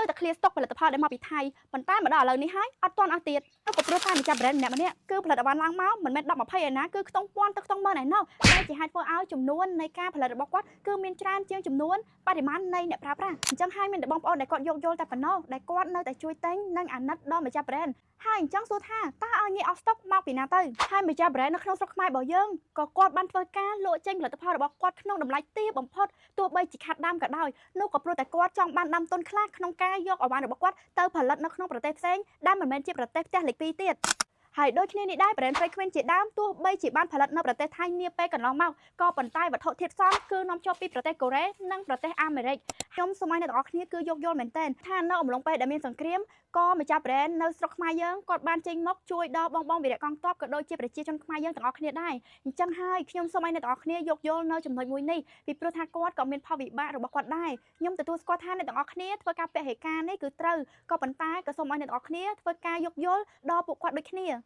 យើងតែ clear stock ផលិតផលដែលមកពីថៃប៉ុន្តែមកដល់ឥឡូវនេះហើយអត់ទាន់អស់ទៀតក៏ព្រោះតែម្ចាស់ brand ម្នាក់គឺផលិតបានឡើងមកមិនមែន10 20ឯណាគឺខ្ទង់ពាន់ទៅខ្ទង់ម៉ឺនឯណោះដែលជាហេតុធ្វើឲ្យចំនួននៃការផលិតរបស់គាត់គឺមានច្រើនជាងចំនួនបរិមាណនៃអ្នកប្រើប្រាស់អញ្ចឹងហើយមានតែបងប្អូនដែលគាត់យកយល់តែប៉ុណ្ណោះដែលគាត់នៅតែជួយទិញនិងអាណិតដល់ម្ចាស់ brand ហើយអញ្ចឹងសួរថាតើឲ្យងាយ off stock មកពីណាទៅហើយម្ចាស់ brand នៅក្នុងស្រុកខ្មែររបស់យើងក៏គាត់បានធ្វើការលក់ចេញផលិតផលរបស់គាត់ក្នុងតម្លៃទាបបំផុតទោះបីជាខាត់ដាំក៏ដោយនោះក៏ព្រោះតែគាត់ចង់បានដាំទុនខ្លះក្នុងការយកអវ៉ាន់របស់គាត់ទៅផលិតនៅក្នុងប្រទេសផ្សេងដែលមិនមែនជាប្រទេសផ្ទះលេខ2ទៀតហើយដូចគ្នានេះដែរ brand Free Queen ជាដើមទោះបីជាបានផលិតនៅប្រទេសថៃនាពេលកន្លងមកក៏ប៉ុន្តែវត្ថុធាតុផ្សំគឺនាំចូលពីប្រទេសកូរ៉េនិងប្រទេសអាមេរិកខ្ញុំសូមឲ្យអ្នកទាំងអស់គ្នាគឺយកយល់មែនទែនថានៅអំឡុងពេលដែលមានសង្គ្រាមក៏ម្ចាស់ brand នៅស្រុកខ្មែរយើងគាត់បានចេញមកជួយដល់បងវីរៈកងទ័ពក៏ដូចជាប្រជាជនខ្មែរយើងទាំងអស់គ្នាដែរអញ្ចឹងហើយខ្ញុំសូមឲ្យអ្នកទាំងអស់គ្នាយកយល់នៅចំណុចមួយនេះពីព្រោះថាគាត់ក៏មានផលវិបាករបស់គាត់ដែរខ្ញុំទទួលស្គាល់ថាអ្នកទាំងអស់គ្នាធ្វើការពហិការនេះគឺត្រូវក៏ប៉ុន្តែក៏សូមឲ្យអ្នកទាំងអស់គ្នាធ្វើការយកយល់ដល់ពួកគាត់ដូចគ្នា